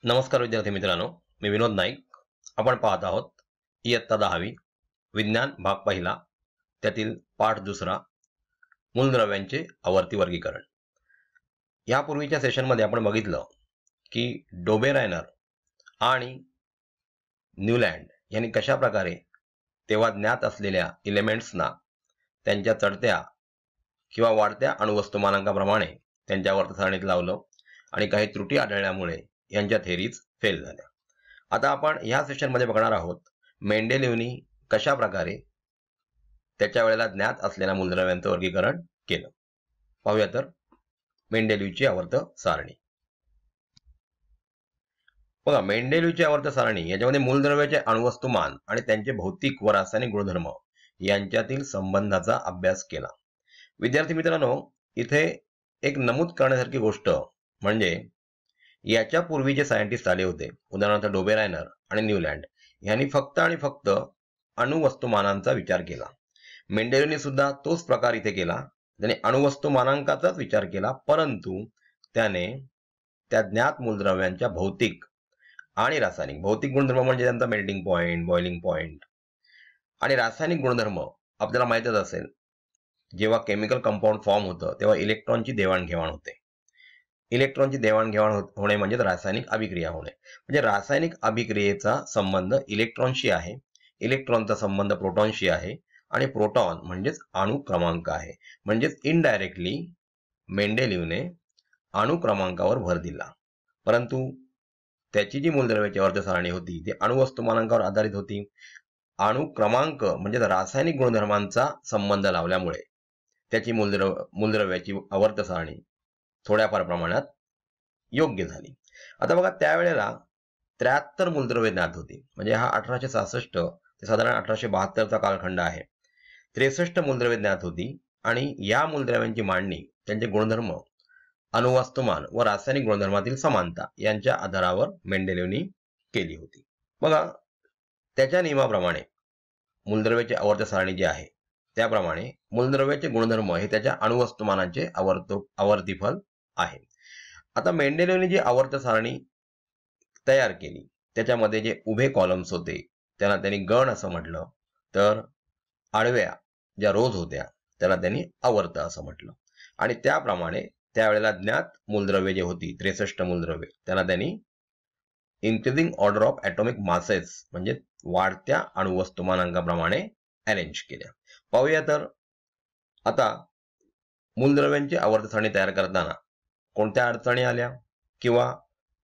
नमस्कार विद्यार्थी मित्रांनो, मी विनोद नाईक. आपण पाहत आहोत इयत्ता 10वी विज्ञान भाग पहिला, त्यातील पाठ दुसरा, मूलद्रव्यांचे आवर्ती वर्गीकरण. यापूर्वीच्या सेशनमध्ये आपण बघितलं की डोबेरायनर आणि न्यूलँड यांनी कशा प्रकारे तेव्हा ज्ञात असलेल्या इलेमेंट्सना त्यांच्या चढत्या किंवा वाढत्या अणुवस्तुमानांकाप्रमाणे त्यांच्या आवर्त सारणीत लावलं आणि काही त्रुटी आढळल्यामुळे यांच्या थेरीज फेल झाल्या. आता आपण ह्या सेशनमध्ये बघणार आहोत मेंडेलिव्हनी कशा प्रकारे त्याच्या वेळेला ज्ञात असलेल्या मूलद्रव्यांचं वर्गीकरण केलं. पाहूया तर मेंडेलिव्हची आवर्त सारणी. बघा, मेंडेलिव्हची आवर्त सारणी याच्यामध्ये मूलद्रव्याचे अणुवस्तुमान आणि त्यांचे भौतिक व रासायनिक गुणधर्म यांच्यातील संबंधाचा अभ्यास केला. विद्यार्थी मित्रांनो, इथे एक नमूद करण्यासारखी गोष्ट म्हणजे याच्या पूर्वी जे सायंटिस्ट आले होते, उदाहरणार्थ डोबेरायनर आणि न्यूलँड, यांनी फक्त आणि फक्त अणुवस्तुमानांचा विचार केला. मेंडेलिव्हनी सुद्धा तोच प्रकार इथे केला. त्याने अणुवस्तुमानांकाचाच विचार केला, परंतु त्याने त्या ज्ञात मूलद्रव्यांच्या भौतिक आणि रासायनिक, भौतिक गुणधर्म म्हणजे त्यांचा मेल्टिंग पॉइंट, बॉइलिंग पॉइंट, आणि रासायनिक गुणधर्म आपल्याला माहितच असेल, जेव्हा केमिकल कंपाऊंड फॉर्म होतं तेव्हा इलेक्ट्रॉनची देवाणघेवाण होते. इलेक्ट्रॉनची देवाणघेवाण होणे म्हणजे रासायनिक अभिक्रिया होणे. म्हणजे रासायनिक अभिक्रियेचा संबंध इलेक्ट्रॉनशी आहे, इलेक्ट्रॉनचा संबंध प्रोटॉनशी आहे, आणि प्रोटॉन म्हणजेच अणु क्रमांक आहे. म्हणजेच इनडायरेक्टली मेंडेलिव्हने अणु क्रमांकावर भर दिला, परंतु त्याची जी मूलद्रव्याची आवर्त सारणी होती ती अणुवस्तुमानांकावर आधारित होती. अणु क्रमांक म्हणजे रासायनिक गुणधर्मांचा संबंध लावल्यामुळे त्याची मूलद्रव्याची आवर्त सारणी थोड्याफार प्रमाणात योग्य झाली. आता बघा, त्यावेळेला 73 मूलद्रव्ये ज्ञात होती. म्हणजे हा 1866 ते साधारण 1872चा कालखंड आहे. 63 मूलद्रव्ये ज्ञात होती आणि या मूलद्रव्यांची मांडणी त्यांचे गुणधर्म, अणुवस्तुमान व रासायनिक गुणधर्मातील समानता यांच्या आधारावर मेंडेलिव्हनी केली होती. बघा, त्याच्या नियमाप्रमाणे मूलद्रव्याची आवर्त सारणी जी आहे त्याप्रमाणे मूलद्रव्याचे गुणधर्म हे त्याच्या अणुवस्तुमानांचे आवर्तीफल आहे. आता मेंडेलिव्हने जी आवर्त सारणी तयार केली त्याच्यामध्ये जे उभे कॉलम्स होते त्याला त्यांनी गण असं म्हटलं, तर आडव्या ज्या रोज होत्या त्याला त्यांनी आवर्त असं म्हटलं. आणि त्याप्रमाणे त्यावेळेला ज्ञात मूलद्रव्ये जे होती 63 मूलद्रव्ये त्याला त्यांनी increasing order of atomic masses म्हणजे वाढत्या अणुवस्तुमानांकाप्रमाणे अरेंज केल्या. पाहूया तर आता मूलद्रव्यांची आवर्त सारणी तयार करताना कोणत्या अडचणी आल्या किंवा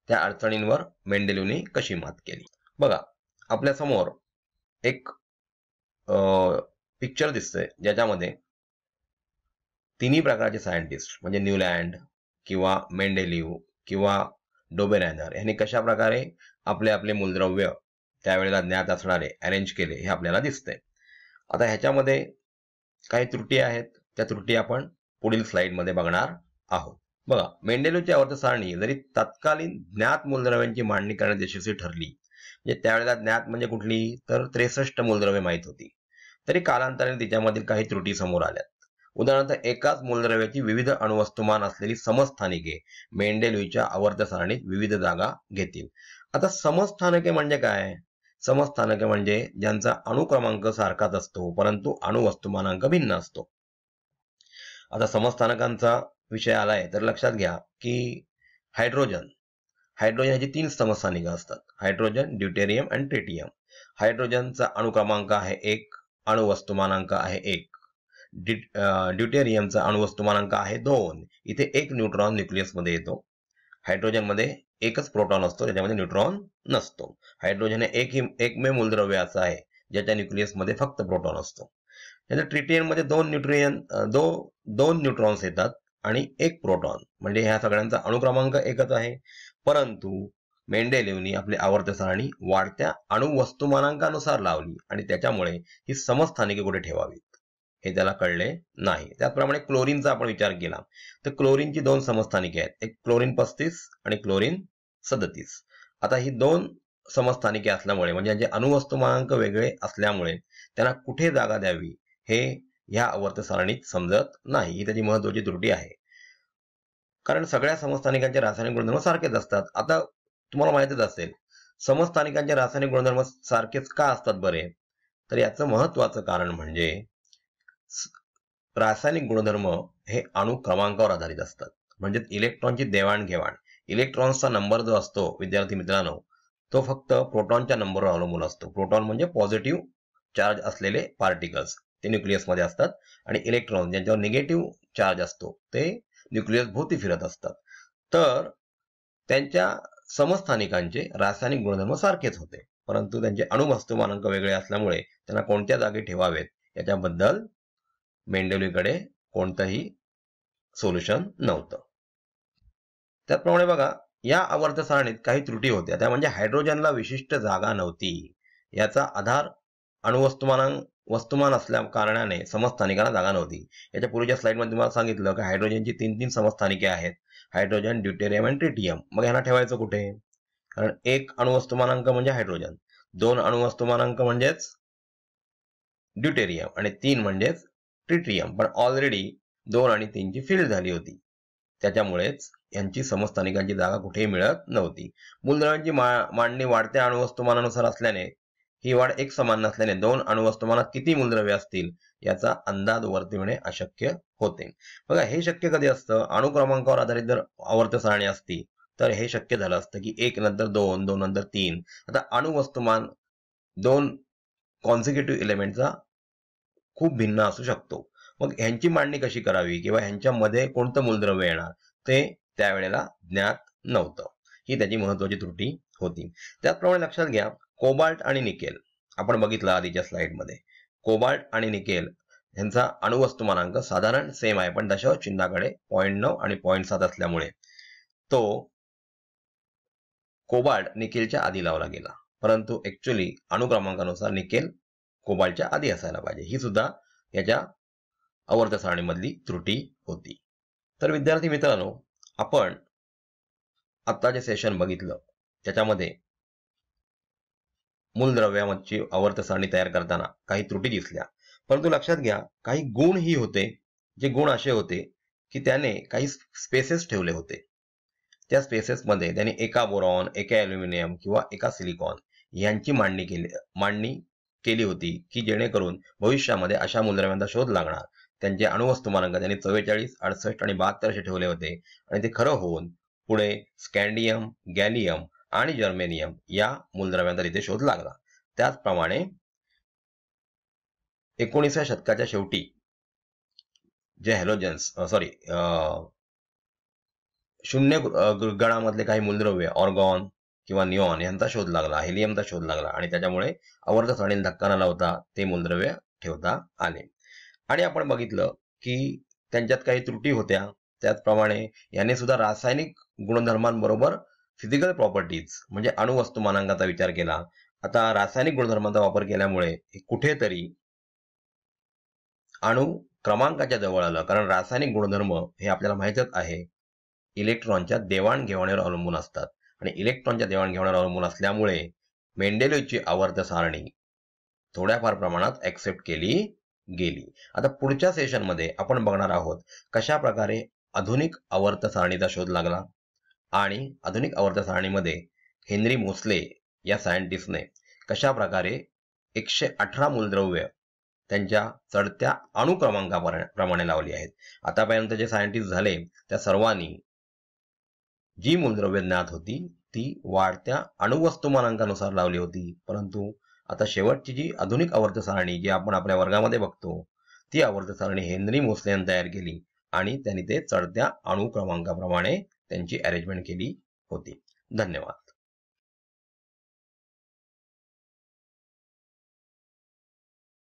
त्या अडचणींवर मेंडेलिव्हनी कशी मात केली. बघा, आपल्या समोर एक पिक्चर दिसतंय ज्याच्यामध्ये तिन्ही प्रकारचे सायंटिस्ट म्हणजे न्यूलँड किंवा मेंडेलिव्ह किंवा डोबेरायनर यांनी कशा प्रकारे आपले आपले मूलद्रव्य त्यावेळेला ज्ञात असणारे अरेंज केले हे आपल्याला दिसतंय. आता ह्याच्यामध्ये काही त्रुटी आहेत, त्या त्रुटी आपण पुढील स्लाइडमध्ये बघणार आहोत. बघा, मेंडेलिव्हची आवर्त सारणी जरी तत्कालीन ज्ञात मूलद्रव्यांची मांडणी करण्यात यशस्वी ठरली, म्हणजे त्यावेळेला ज्ञात म्हणजे कुठली तर 63 मूलद्रव्ये माहीत होती, तरी कालांतराने तिच्यामधील काही त्रुटी समोर आल्यात. उदाहरणार्थ, एकाच मूलद्रव्याची विविध अणुवस्तुमान असलेली समस्थानिके मेंडेलिव्हच्या आवर्त सारणीत विविध जागा घेतील. आता समस्थानके म्हणजे काय? समस्थानके म्हणजे ज्यांचा अणुक्रमांक सारखाच असतो परंतु अणुवस्तुमानांक भिन्न असतो. आता समस्थानकांचा विषय आलाय तर लक्षात घ्या की हायड्रोजन ह्याची 3 समस्थानिका असतात: हायड्रोजन, ड्यूटेरियम आणि ट्रिटियम. हायड्रोजनचा अणुक्रमांक आहे 1, अणुवस्तुमानांक आहे 1. ड्यूटेरियमचा अणुवस्तुमानांक आहे 2. इथे 1 न्यूट्रॉन न्यूक्लियसमध्ये येतो. हायड्रोजनमध्ये एकच प्रोटॉन असतो, त्याच्यामध्ये न्यूट्रॉन नसतो. हायड्रोजन हे एकमेव मूलद्रव्य असं आहे ज्याच्या न्यूक्लियसमध्ये फक्त प्रोटॉन असतो. ट्रिटियममध्ये 2 न्यूट्रॉन्स येतात आणि 1 प्रोटॉन, म्हणजे ह्या सगळ्यांचा अणुक्रमांक एकच आहे. परंतु मेंडेलिव्हनी आपली आवर्त सारणी वाढत्या अणुवस्तुमानांकानुसार लावली आणि त्याच्यामुळे ही समस्थानिके कुठे ठेवावीत हे त्याला कळले नाही. त्याचप्रमाणे क्लोरीनचा आपण विचार केला तर क्लोरीनची 2 समस्थानिके आहेत, एक क्लोरीन 35 आणि क्लोरीन 37. आता ही 2 समस्थानिके असल्यामुळे म्हणजे यांचे अणुवस्तुमानांक वेगळे असल्यामुळे त्यांना कुठे जागा द्यावी हे ह्या आवर्त सारणीत समजत नाही. ही त्याची महत्वाची त्रुटी आहे, कारण सगळ्या समस्थानिकांचे रासायनिक गुणधर्म सारखेच असतात. आता तुम्हाला माहितच असेल, समस्थानिकांचे रासायनिक गुणधर्म सारखेच का असतात बरे? तर याचं महत्वाचं कारण म्हणजे रासायनिक गुणधर्म हे अणु क्रमांकावर आधारित असतात. म्हणजे इलेक्ट्रॉनची देवाणघेवाण, इलेक्ट्रॉन्सचा नंबर जो असतो विद्यार्थी मित्रांनो, तो फक्त प्रोटॉनच्या नंबरवर अवलंबून असतो. प्रोटॉन म्हणजे पॉझिटिव्ह चार्ज असलेले पार्टिकल्स, ते न्यूक्लियसमध्ये असतात, आणि इलेक्ट्रॉन ज्यांच्यावर निगेटिव्ह चार्ज असतो ते न्यूक्लियस भोवती फिरत असतात. तर त्यांच्या समस्थानिकांचे रासायनिक गुणधर्म सारखेच होते, परंतु त्यांचे अणुवस्तुमानांक वेगळे असल्यामुळे त्यांना कोणत्या जागी ठेवावेत याच्याबद्दल मेंडेलीकडे कोणतंही सोल्युशन नव्हतं. त्याचप्रमाणे बघा, या आवर्त सारणीत काही त्रुटी होत्या. त्या म्हणजे हायड्रोजनला विशिष्ट जागा नव्हती. याचा आधार वस्तुमान असल्या कारणाने समस्थानिकांना जागा नव्हती. याच्या पूर्वीच्या स्लाइडमध्ये तुम्हाला सांगितलं की हायड्रोजनची 3 समस्थानिके आहेत, हायड्रोजन, ड्यूटेरियम आणि ट्रिटियम. मग ह्यांना ठेवायचं कुठे? कारण एक अणुवस्तुमानांक म्हणजे हायड्रोजन, 2 अणुवस्तुमानांक म्हणजेच ड्यूटेरियम आणि 3 म्हणजेच ट्रिटियम. पण ऑलरेडी 2 आणि 3 ची फील्ड झाली होती, त्याच्यामुळेच यांची समस्थानिकांची जागा कुठेही मिळत नव्हती. मूलद्रव्यांची मांडणी वाढत्या अणुवस्तुमानानुसार असल्याने ही वाढ एक समान नसल्याने 2 अणुवस्तुमानात किती मूलद्रव्य असतील याचा अंदाज वर्तविणे अशक्य होते. बघा, हे शक्य कधी असतं? अणुक्रमांकावर आधारित जर आवर्त सारणी असती तर हे शक्य झालं असतं की 1 नंतर 2, 2 नंतर 3. आता अणुवस्तुमान 2 कॉन्सिक्युटिव्ह एलिमेंटचा खूप भिन्न असू शकतो. मग ह्यांची मांडणी कशी करावी किंवा ह्यांच्यामध्ये कोणतं मूलद्रव्य येणार ते त्यावेळेला ज्ञात नव्हतं. ही त्याची महत्वाची त्रुटी होती. त्याचप्रमाणे लक्षात घ्या, कोबाल्ट आणि निकेल आपण बघितलं आधीच्या स्लाइडमध्ये. कोबाल्ट आणि निकेल यांचा अणुवस्तुमानांक साधारण सेम आहे, पण दशांश चिन्हाकडे 0.9 आणि 0.7 असल्यामुळे तो कोबाल्ट निकेलच्या आधी लावला गेला, परंतु ऍक्च्युअली अणुक्रमांकानुसार निकेल कोबाल्टच्या आधी असायला पाहिजे. ही सुद्धा याच्या आवर्त सारणीमधली त्रुटी होती. तर विद्यार्थी मित्रांनो, आपण आता जे सेशन बघितलं त्याच्यामध्ये मूलद्रव्याची आवर्त सारणी तयार करताना काही त्रुटी दिसल्या, परंतु लक्षात घ्या, काही गुण ही होते. जे गुण असे होते की त्याने काही स्पेसेस ठेवले होते. त्या स्पेसेसमध्ये त्याने एका बोरॉन, एका अल्युमिनियम किंवा एका सिलिकॉन यांची मांडणी केली होती की जेणेकरून भविष्यामध्ये अशा मूलद्रव्यांचा शोध लागणार. त्यांचे अणुवस्तुमानांक त्यांनी 44, 68 आणि 72 असे ठेवले होते, आणि ते खरं होऊन पुढे स्कँडियम, गॅलियम आणि जर्मेनियम या मूलद्रव्यांचा तिथे शोध लागला. त्याचप्रमाणे 19व्या शतकाच्या शेवटी जे हॅलोजन्स शून्य गळामधले काही मूलद्रव्य, ऑर्गॉन किंवा निऑन यांचा शोध लागला, हेलियमचा शोध लागला, आणि त्याच्यामुळे आवर्त सारणीला धक्का न लावता ते मूलद्रव्य ठेवता आले. आणि आपण बघितलं की त्यांच्यात काही त्रुटी होत्या. त्याचप्रमाणे याने सुद्धा रासायनिक गुणधर्मांबरोबर फिजिकल प्रॉपर्टीज म्हणजे अणुवस्तुमानांकाचा विचार केला. आता रासायनिक गुणधर्मांचा वापर केल्यामुळे कुठेतरी अणु क्रमांकाच्या जवळ आलं, कारण रासायनिक गुणधर्म हे आपल्याला माहितच आहे इलेक्ट्रॉनच्या देवाणघेवाणीवर अवलंबून असतात, आणि इलेक्ट्रॉनच्या देवाणघेवाणीवर अवलंबून असल्यामुळे मेंडेलीवची आवर्त सारणी थोड्याफार प्रमाणात ऍक्सेप्ट केली गेली. आता पुढच्या सेशनमध्ये आपण बघणार आहोत कशा प्रकारे आधुनिक आवर्त सारणीचा शोध लागला, आणि आधुनिक आवर्त सारणीमध्ये हेनरी मोसले या सायंटिस्टने कशा प्रकारे 118 मूलद्रव्य त्यांच्या चढत्या अणुक्रमांकाप्रमाणे लावली आहेत. आतापर्यंत जे सायंटिस्ट झाले त्या सर्वांनी जी मूलद्रव्य ज्ञात होती ती वाढत्या अणुवस्तुमानांकानुसार लावली होती, परंतु आता शेवटची जी आधुनिक आवर्त सारणी जी आपण आपल्या वर्गामध्ये बघतो ती आवर्त सारणी हेनरी मोसले यांनी तयार केली, आणि त्यांनी ते चढत्या अणुक्रमांकाप्रमाणे त्यांची अरेंजमेंट केली होती. धन्यवाद.